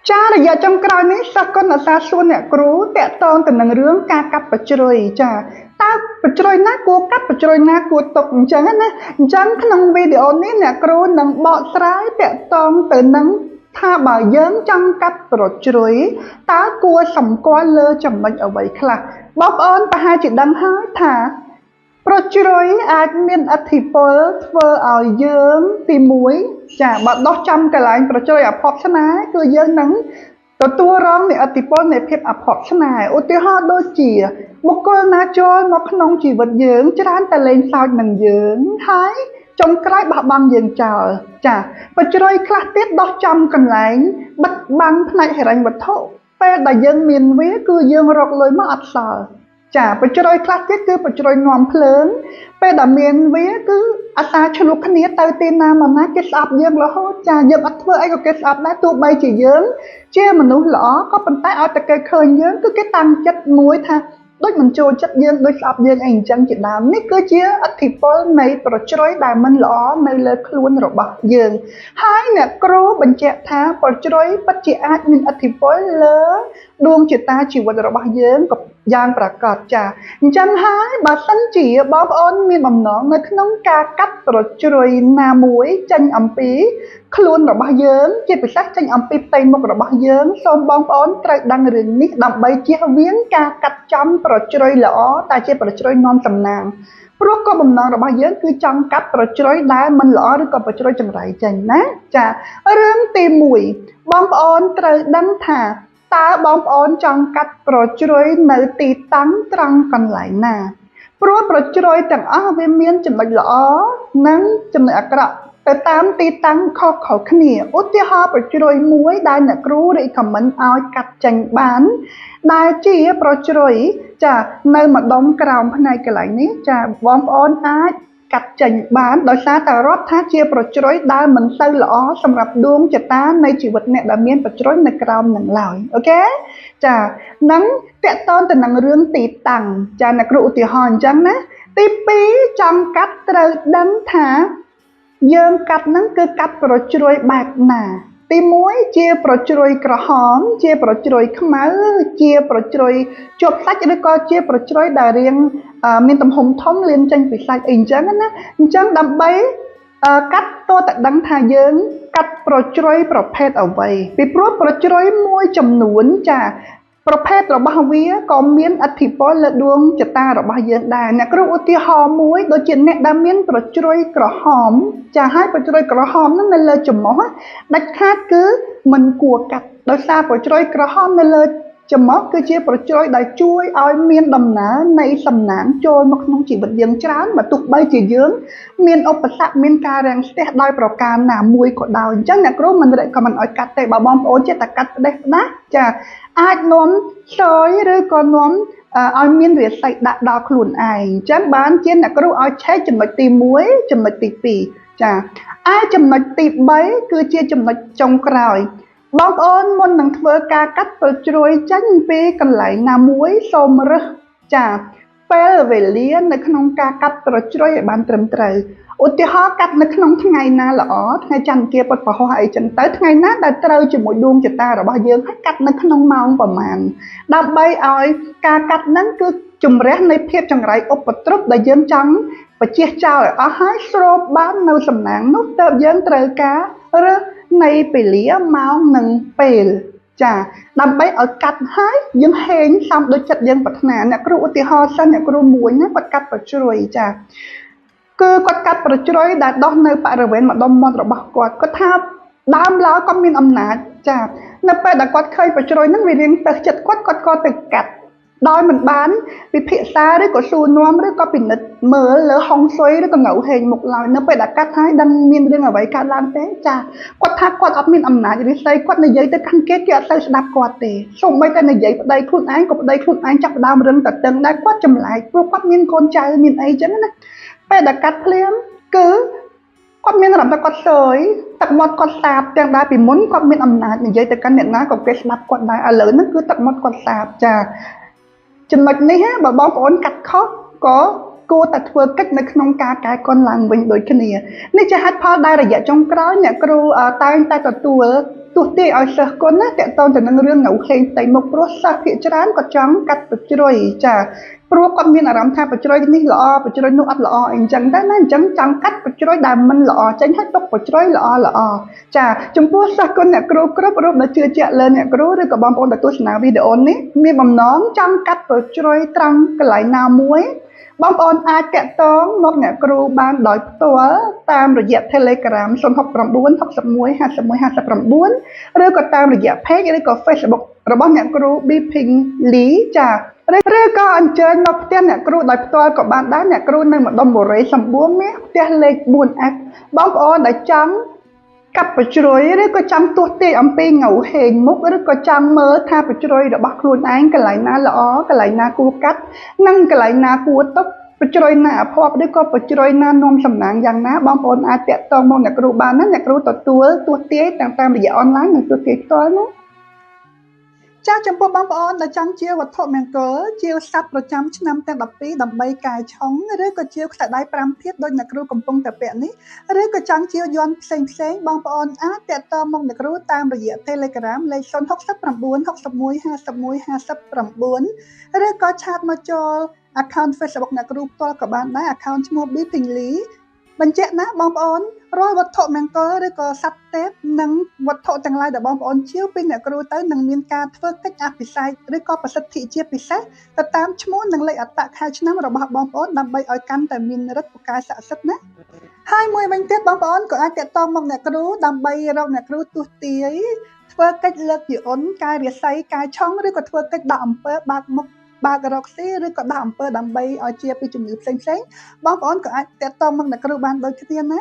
ចារយៈចុងក្រោយនេះសិស្សកុនអាសាសួរអ្នកគ្រូតាក់ទងទៅនឹងរឿងការកាត់បជ្រុយចាតើបជ្រុយណាគួរកាត់បជ្រុយណាគួរទុកអញ្ចឹងណាអញ្ចឹងក្នុងវីដេអូនេះអ្នកគ្រូនឹងបកស្រាយតាក់ទងទៅនឹងថាបើយើងចង់កាត់បជ្រុយតើគួរសម្គាល់លើចំណុចអ្វីខ្លះបងប្អូនប្រហែលជាដឹងហើយថាប្រជ្រុយអាចមានឥទ្ធិពលធ្វើឲ្យយើងទី1ចាបើដោះចំកន្លែងប្រជ្រុយអភ័ព្វស្នេហ៍គឺយើងនឹងទទួលរងនៃឥទ្ធិពលនៃភាពអភ័ព្វស្នេហ៍ឧទាហរណ៍ដូចជាបុគ្គលណាចូលមកក្នុងជីវិតយើងច្រើនតែលេងសើចនឹងយើងហើយចុងក្រោយបោះបង់យើងចោលចាប្រជ្រុយខ្លះទៀតដោះចំកន្លែងបិទបាំងផ្នែកហិរញ្ញវត្ថុពេលដែលយើងមានវាគឺយើងរកលុយមកអត់សល់ចាបជ្រុយខ្លះទៀតគឺបជ្រុយនាំភ្លើងពេលដែលមានវាគឺអាសាឆ្លុះគ្នាទៅទីណាមកណាគេស្អប់យើងរហូតចាយើងអត់ធ្វើអីក៏គេស្អប់ដែរទោះបីជាយើងជាមនុស្សល្អក៏ប៉ុន្តែឲ្យតែគេឃើញយើងគឺគេតាំងចិត្តមួយថាដូចមិនចូលចិត្តយើងដូចស្អប់យើងអីអញ្ចឹងជាដើមនេះគឺជាឥទ្ធិពលនៃប្រជ្រុយដែលមិនល្អនៅលើខ្លួនរបស់យើងហើយអ្នកគ្រូបញ្ជាក់ថាប្រជ្រុយពិតជាអាចមានឥទ្ធិពលលើដួងជតាជីវិតរបស់យើងក៏យ៉ាងប្រកបចាអញ្ចឹងហើយបើសិនជាបងប្អូនមានបំណងនៅក្នុងការកាត់ប្រជ្រុយណាមួយចេញអំពីខ្លួនរបស់យើងជាពិសេសចេញអំពីផ្ទៃមុខរបស់យើងសូមបងប្អូនត្រូវដឹងរឿងនេះដើម្បីជៀសវាងការកាត់ចំប្រជ្រុយល្អតែជាប្រជ្រុយនាំសំណាងព្រោះក៏បំណងរបស់យើងគឺចង់កាត់ប្រជ្រុយដែលមិនល្អឬក៏ប្រជ្រុយចង្រៃចេញណាចារឿងទី1បងប្អូនត្រូវដឹងថាតើបងប្អូនចង់កាត់ប្រជ្រុយនៅទីតាំងត្រង់កន្លែងណាព្រោះប្រជ្រុយទាំងអស់វាមានចំណុចល្អនិងចំណុចអាក្រក់ទៅតាមទីតាំងខុសៗគ្នាឧទាហរណ៍ប្រជ្រុយមួយដែលអ្នកគ្រូ recommend ឲ្យកាត់ចេញបានដែលជាប្រជ្រុយចានៅម្ដុំក្រោមផ្នែកកន្លែងនេះចាបងប្អូនអាចកាត់ចេញបានដោយសារតែរាប់ថាជាប្រជ្រុយដែលមិនសូវល្អសម្រាប់ដួងជតានៃជីវិតអ្នកដែលមានប្រជ្រុយនៅក្រោមនឹងឡើយអូខេចានឹងតកតនទៅនឹងរឿងទីតាំងចាអ្នកគ្រូឧទាហរណ៍អញ្ចឹងណាទី2ចង់កាត់ត្រូវដឹងថាយើងកាត់ហ្នឹងគឺកាត់ប្រជ្រុយបែបណាទី1ជាប្រជ្រុយក្រហមជាប្រជ្រុយខ្មៅជាប្រជ្រុយជាប់សាច់ឬក៏ជាប្រជ្រុយដែលរាងមានទំហំធំលៀនចេញពីសាច់អីអញ្ចឹងណាអញ្ចឹងដើម្បីកាត់តើតដឹងថាយើងកាត់ប្រជ្រុយប្រភេទអ្វីពីព្រោះប្រជ្រុយមួយចំនួនចាប្រភេទរបស់វាក៏មានឥទ្ធិពលលើដួងជតារបស់យើងដែរអ្នកគ្រូឧទាហរណ៍មួយដូចជាអ្នកដែលមានប្រជ្រុយក្រហមចាឲ្យប្រជ្រុយក្រហមហ្នឹងនៅលើច្រមុះដាច់ខាតគឺមិនគួរកាត់ដោយសារប្រជ្រុយក្រហមនៅលើច្រមុះគឺជាប្រជ្រុយដែលជួយឲ្យមានដំណើរនៃសំណាងចូលមកក្នុងជីវិតយើងច្រើនបើទោះបីជាយើងមានឧបសគ្គមានការរាំងស្ទះដោយប្រការណាមួយក៏ដោយអញ្ចឹងអ្នកគ្រូមិនរកក៏មិនឲ្យកាត់ទេបើបងប្អូនចេះតែកាត់ផ្ដេសផ្ដាស់ចាអាចនាំសយឬក៏នាំឲ្យមានរាសីដាក់ដល់ខ្លួនឯងអញ្ចឹងបានជាអ្នកគ្រូឲ្យឆែកចំណុចទី1ចំណុចទី2ចាឯចំណុចទី3គឺជាចំណុចចុងក្រោយបងប្អូនមុននឹងធ្វើការកាត់ប្រជ្រុយចេញពីកន្លែងណាមួយសូមរើសចាពេលវេលានៅក្នុងការកាត់ប្រជ្រុយឲ្យបានត្រឹមត្រូវឧទាហរណ៍កាត់នៅក្នុងថ្ងៃណាល្អថ្ងៃច័ន្ទគៀពុទ្ធពហុអីចឹងទៅថ្ងៃណាដែលត្រូវជាមួយដួងជតារបស់យើងហើយកាត់នៅក្នុងម៉ោងប្រមាណដើម្បីឲ្យការកាត់ហ្នឹងគឺជំរះនៃភាពចង្រៃឧបទ្រពដែលយើងចង់បញ្ជះចោលឲ្យអស់ហើយស្រូបបាននៅសំណាងនោះទើបយើងត្រូវការរើសនៃពេលលាម៉ោងនិងពេលចាដើម្បីឲ្យកាត់ហើយយើងហេងសំដូចចិត្តយើងប្រាថ្នាអ្នកគ្រូឧទាហរណ៍សិនអ្នកគ្រូមួយណាគាត់កាត់ប្រជ្រុយចាគឺគាត់កាត់ប្រជ្រុយដែលដោះនៅបរិវេណម្ដុំមាត់របស់គាត់គាត់ថាដើមឡើយគាត់មានអំណាចចានៅពេលដែលគាត់ឃើញប្រជ្រុយហ្នឹងវារៀងទៅចិត្តគាត់ក៏ទៅកាត់ដោយមិនបានពិភាក្សាឬក៏សួរនាំឬក៏ពិនិត្យមើលលើហុងស៊ុយឬក៏ងៅហេងមុខឡើយនៅពេលដែលកាត់ហើយដឹងមានរឿងអ្វីកើតឡើងទេចាគាត់ថាគាត់អត់មានអំណាចរិស័យគាត់និយាយទៅខាងគេគេអត់ទៅស្ដាប់គាត់ទេសូម្បីតែនិយាយប្តីខ្លួនឯងក៏ប្តីខ្លួនឯងចាប់ផ្ដើមរឹងតឹងដែរគាត់ចម្លែកព្រោះគាត់មានកូនចៅមានអីចឹងណាពេលដែលកាត់ភ្លាមគឺគាត់មានអារម្មណ៍ថាគាត់សើយទឹកមាត់គាត់សាបទាំងដែរពីមុនគាត់មានអំណាចនិយាយទៅកាន់អ្នកណាក៏គេស្ដាប់គាត់ដែរឥឡូវហ្នឹងគឺទឹកមាត់គាត់សាបចាចំណុចនេះបើបងប្អូនកាត់ខុសក៏គួរតែធ្វើកិច្ចនៅក្នុងការកែកុនឡើងវិញដូចគ្នានេះជាហេតុផលដែលរយៈចុងក្រោយអ្នកគ្រូតែងតែទទួល ទោះទាយឲ្យសិស្សគុណណាតកតងទៅនឹងរឿងនៅហេងផ្ទៃមុខព្រោះសិស្សភាគច្រើនគាត់ចង់កាត់បជ្រុយចាព្រោះគាត់មានអារម្មណ៍ថាបជ្រុយនេះល្អបជ្រុយនោះអត់ល្អអីចឹងទៅណាអញ្ចឹងចង់កាត់បជ្រុយដែលមិនល្អចេញឲ្យទុកបជ្រុយល្អចាចំពោះសិស្សគុណអ្នកគ្រូគ្រប់រូបដែលជឿជាក់លើអ្នកគ្រូឬក៏បងប្អូនដែលទស្សនាវីដេអូនេះមានបំណងចង់កាត់បជ្រុយត្រង់កន្លែងណាមួយបងប្អូនអាចតាក់ទងមកអ្នកគ្រូបានដោយផ្ទាល់តាមរយៈ Telegram 069 61 51 59ឬក៏តាមរយៈ Page ឬក៏ Facebook របស់អ្នកគ្រូ Biping Lee ចាឬក៏អញ្ជើញមកផ្ទះអ្នកគ្រូដោយផ្ទាល់ក៏បានដែរអ្នកគ្រូនៅម្ដុំបូរីសម្បួរមាសផ្ទះលេខ 4F បងប្អូនដែលចង់កាប់បជ្រុយឬក៏ចង់ទស្សន៍ទាយអំពីងៅហេងមុខឬក៏ចង់មើលថាបជ្រុយរបស់ខ្លួនឯងកន្លែងណាល្អកន្លែងណាគួរកាត់និងកន្លែងណាគួរទុកបជ្រុយណាអភ័ព្វឬក៏បជ្រុយណានាំសំណាងយ៉ាងណាបងប្អូនអាចតាក់ទងមកអ្នកគ្រូបានណាអ្នកគ្រូទទួលទស្សន៍ទាយតាមរយៈអនឡាញនិងទស្សន៍ទាយផ្ទាល់ណាចាចំពោះបងប្អូនដែលចង់ជាវត្ថុមង្គលជាស័ព្ទប្រចាំឆ្នាំទាំង12ដើម្បីកែឆុងឬក៏ជាខ្សែដៃ5ធាតុដោយអ្នកគ្រូកំពុងតែពាក់នេះឬក៏ចង់ជាយ័ន្តផ្សេងបងប្អូនអាចតាក់ទងមកអ្នកគ្រូតាមរយៈ Telegram លេខ069 61 51 59ឬក៏ឆាតមកចូល account Facebook អ្នកគ្រូផ្ទាល់ក៏បានដែរ account ឈ្មោះ Biping Lee បញ្ជាក់ណាបងប្អូនរាល់វត្ថុមង្គលឬក៏ស័ព្ទទេពនិងវត្ថុទាំងឡាយដែលបងប្អូនជាវពីអ្នកគ្រូទៅនឹងមានការធ្វើកិច្ចអភិសេកឬក៏ប្រសិទ្ធិជាពិសេសទៅតាមឈ្មោះនិងលេខអត្តខែឆ្នាំរបស់បងប្អូនដើម្បីឲ្យកាន់តែមានឫទ្ធិពូកែស័ក្តិសិទ្ធិណាហើយមួយវិញទៀតបងប្អូនក៏អាចតាក់ទងមកអ្នកគ្រូដើម្បីរកអ្នកគ្រូទស្សន៍ទាយធ្វើកិច្ចលើកជាអ៊ុនកែរាសីកែឆុងឬក៏ធ្វើកិច្ចដាក់អំពើបាក់មុខបើករកស៊ីឬក៏ដាក់អំពើដើម្បីឲ្យជាពីជំងឺផ្សេងបងប្អូនក៏អាចតាក់ទងមកអ្នកគ្រូបានដូចគ្នាណា